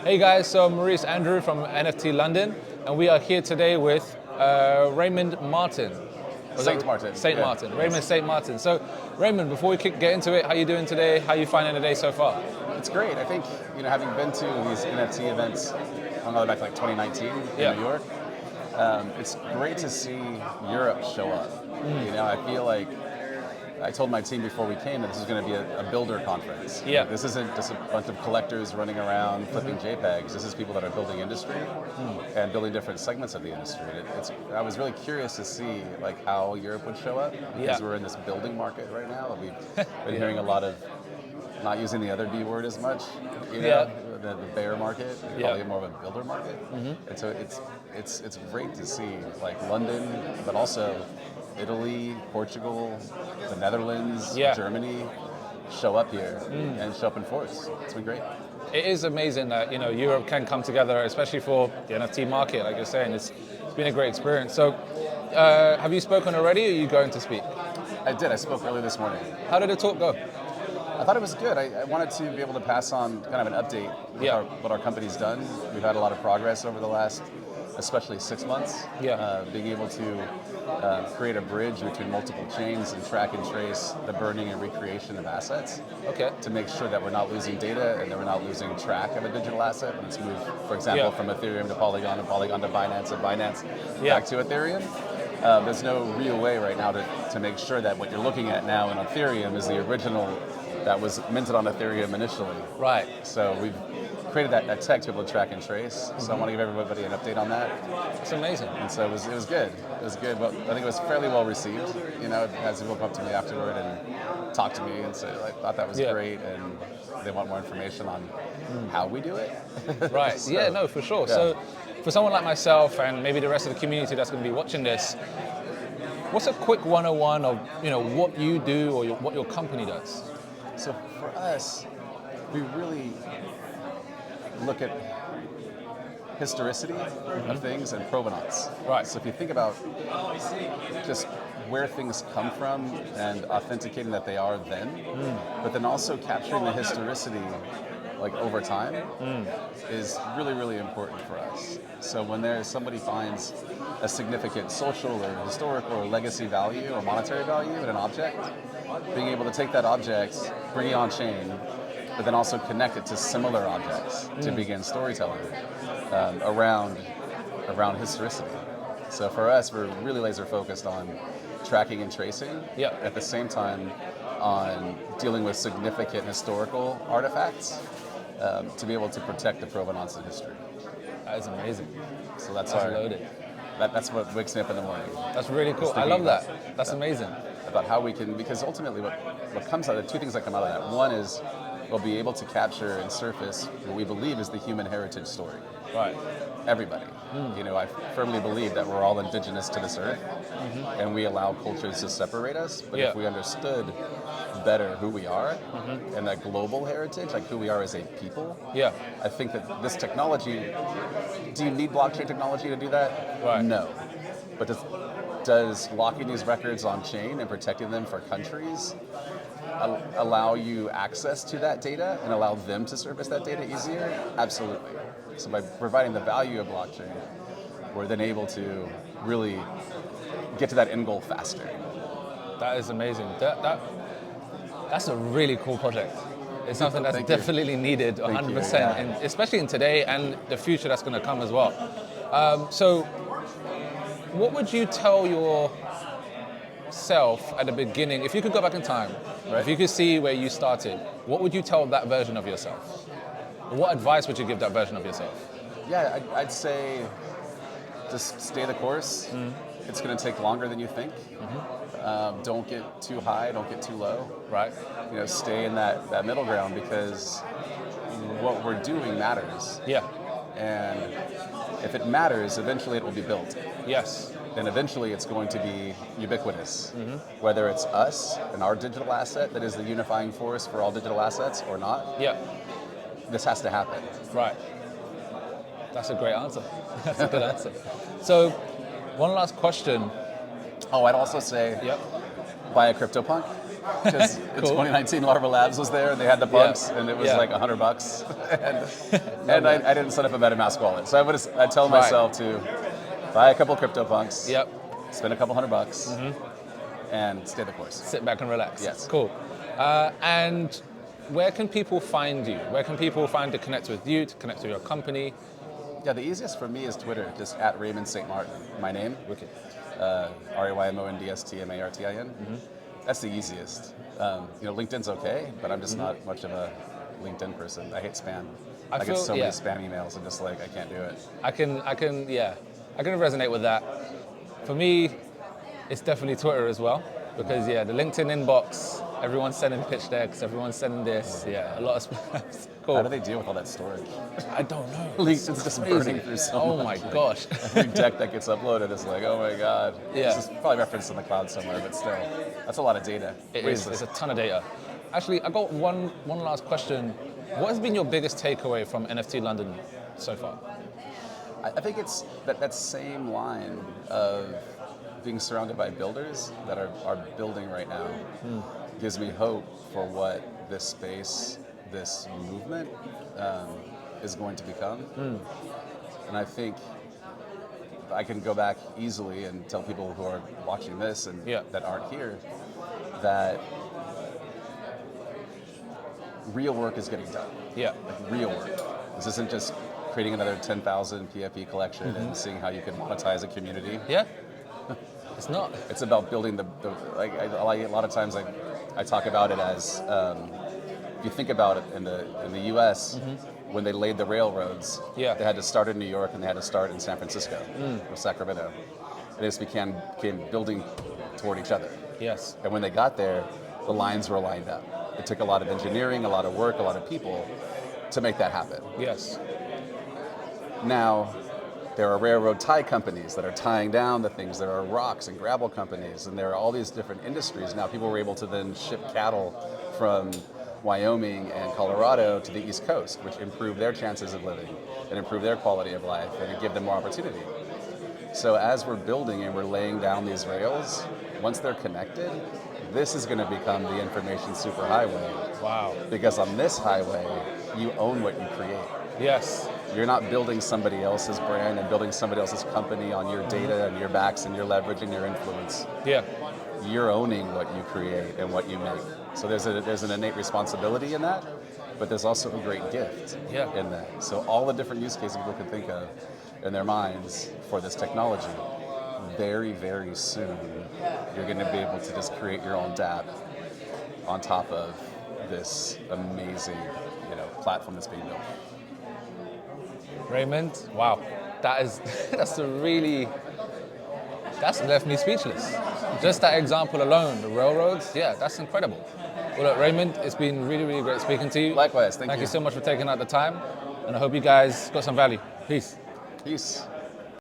Hey guys, so Maurice Andrew from NFT.London, and we are here today with Raymond Martin. Saint Martin. Saint Martin. Raymond Saint Martin. So, Raymond, before we get into it, how you doing today? How you finding the day so far? It's great. I think, having been to these NFT events, I'm going back to like 2019 in New York, it's great to see Europe show up. I feel like I told my team before we came that this is going to be a builder conference. Yeah. This isn't just a bunch of collectors running around flipping JPEGs. This is people that are building industry and building different segments of the industry. I was really curious to see how Europe would show up because we're in this building market right now. We've been hearing a lot of, not using the other B word as much, the bear market, probably more of a builder market. And so it's great to see London, but also Italy, Portugal, the Netherlands, Germany show up here and show up in force. It's been great. It is amazing that Europe can come together, especially for the NFT market. Like you're saying, it's been a great experience. So, have you spoken already, or are you going to speak? I did. I spoke earlier this morning. How did the talk go? I thought it was good. I wanted to be able to pass on kind of an update with what our company's done. We've had a lot of progress over the last, especially 6 months. Being able to create a bridge between multiple chains and track and trace the burning and recreation of assets. To make sure that we're not losing data and that we're not losing track of a digital asset when it's moved, for example, from Ethereum to Polygon and Polygon to Binance and Binance back to Ethereum. There's no real way right now to make sure that what you're looking at now in Ethereum is the original that was minted on Ethereum initially. Right. So we've created that tech to be able to track and trace. So I want to give everybody an update on that. It's amazing. And so it was good. It was good. Well, I think it was fairly well received. As people come up to me afterward and talk to me and say, I thought that was great, and they want more information on how we do it. Right. So, for sure. Yeah. So for someone like myself and maybe the rest of the community that's going to be watching this, what's a quick 101 of what you do or what your company does? So for us, we really look at historicity of things and provenance. Right. So if you think about just where things come from and authenticating that they are then, but then also capturing the historicity over time is really, really important for us. So when somebody finds a significant social or historical or legacy value or monetary value in an object, being able to take that object, bring it on chain, but then also connect it to similar objects to begin storytelling around historicity. So for us, we're really laser focused on tracking and tracing. At the same time, on dealing with significant historical artifacts to be able to protect the provenance of history. That is amazing. So that's loaded. That's what wakes me up in the morning. That's really cool. I love that. That's amazing. About how we can, because ultimately what comes out of two things that come out of that. One is we'll be able to capture and surface what we believe is the human heritage story. Right. Everybody. I firmly believe that we're all indigenous to this earth, and we allow cultures to separate us. But if we understood better who we are and that global heritage, who we are as a people, I think that this technology, do you need blockchain technology to do that? Right. No. But does locking these records on chain and protecting them for countries allow you access to that data and allow them to service that data easier? Absolutely. So by providing the value of blockchain, we're then able to really get to that end goal faster. That is amazing. That's a really cool project. It's something that's definitely needed 100%, and especially in today and the future that's going to come as well. So what would you tell yourself at the beginning, if you could go back in time, if you could see where you started, what would you tell that version of yourself? What advice would you give that version of yourself? Yeah, I'd say just stay the course. It's going to take longer than you think. Don't get too high, don't get too low. Right. Stay in that middle ground, because what we're doing matters. And if it matters, eventually it will be built. Yes. And eventually it's going to be ubiquitous. Whether it's us and our digital asset that is the unifying force for all digital assets or not. This has to happen. Right. That's a great answer. That's a good answer. So, one last question. Oh, I'd also say buy a CryptoPunk. Because in 2019, Larva Labs was there, and they had the punks, and it was like $100. and I didn't set up a MetaMask wallet. So I tell myself to buy a couple crypto punks, spend a couple $100, and stay the course. Sit back and relax. Yes. Cool. And where can people find you? Where can people find to connect with you, to connect with your company? Yeah, the easiest for me is Twitter, just at Raymond St. Martin. My name, Wicked. RaymonDSTMartin. That's the easiest. LinkedIn's okay, but I'm just not much of a LinkedIn person. I hate spam. I get so many spam emails. I'm just like, I can't do it. I can resonate with that. For me, it's definitely Twitter as well, because the LinkedIn inbox, everyone's sending pitch decks, everyone's sending this, a lot of spams. Cool. How do they deal with all that storage? I don't know. LinkedIn's just burning through so much. Oh my gosh. Every deck that gets uploaded is like, oh my God. Yeah. This is probably referenced in the cloud somewhere, but still, that's a lot of data. It is. It's a ton of data. Actually, I got one last question. What has been your biggest takeaway from NFT.London so far? I think it's that same line of being surrounded by builders that are building right now gives me hope for what this space, this movement is going to become. And I think I can go back easily and tell people who are watching this and that aren't here that real work is getting done. Like real work. This isn't just creating another 10,000 PFP collection and seeing how you can monetize a community. It's not. It's about building a lot of times I talk about it as if you think about it in the U.S. When they laid the railroads, they had to start in New York and they had to start in San Francisco or Sacramento, and it just became building toward each other. Yes. And when they got there, the lines were lined up. It took a lot of engineering, a lot of work, a lot of people to make that happen. Yes. Now, there are railroad tie companies that are tying down the things. There are rocks and gravel companies, and there are all these different industries. Now, people were able to then ship cattle from Wyoming and Colorado to the East Coast, which improved their chances of living and improved their quality of life and give them more opportunity. So as we're building and we're laying down these rails, once they're connected, this is going to become the information superhighway. Wow. Because on this highway, you own what you create. Yes. You're not building somebody else's brand and building somebody else's company on your data and your backs and your leverage and your influence. You're owning what you create and what you make. So there's an innate responsibility in that, but there's also a great gift in that. So all the different use cases people can think of in their minds for this technology, very, very soon, you're going to be able to just create your own dApp on top of this amazing, platform that's being built. Raymond, wow, that's left me speechless. Just that example alone, the railroads, that's incredible. Well, look, Raymond, it's been really, really great speaking to you. Likewise, thank you. Thank you so much for taking out the time, and I hope you guys got some value. Peace. Peace.